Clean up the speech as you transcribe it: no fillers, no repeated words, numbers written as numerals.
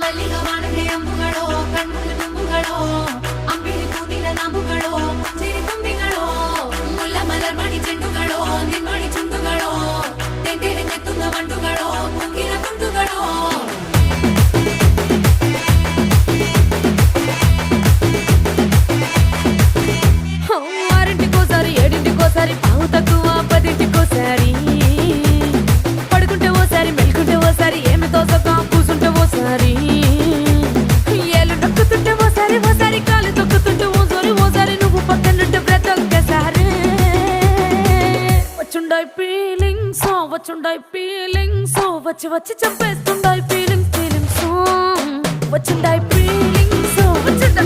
ಮಲ್ಲಿಗ ವಾಣದೆ ಅಂಬುಗಳೋ ಕಣ್ಮುಳ್ಳು ತುಂಬುಗಳೋ ಅಂಬಿಳಿ ಕೂದಿನ ನಾಂಬುಗಳೋ ಮುಂಚಿರಿ ತುಂಬಿಗಳೋ ಮುಲ್ಲ ಮಲರ್ ಮಣಿ ಚೆಂಡುಗಳೋ ನಿನ್ಮಣಿ ಚುಂಡುಗಳೋ ತೆಂಟೆರೆ ನೆತ್ತುಂಗ ಮಂಡುಗಳೋ ಮುಂಗಿನ ತುಂಡುಗಳೋ ఆరింటికోసారి ఏడింటికోసారి పావు తక్కువ పదింటికోసారి పడుకుంటే ఓసారి మెలుకుంటే ఓసారి ఏమి తోసక కూసుంటే ఓసారి ఏళ్ళు నొక్కుతుంటే ఓసారి ఓసారి కాలు తొక్కుతుంటే ఓసారి నువ్వు పక్కనుంటే బ్రతొక్కసారి వచ్చుండాయి ఫీలింగ్స్ వచ్చి వచ్చి చంపేస్తుండాయి ఫీలింగ్స్ వచ్చుండాయి ఫీలింగ్స్ వచ్చుండాయి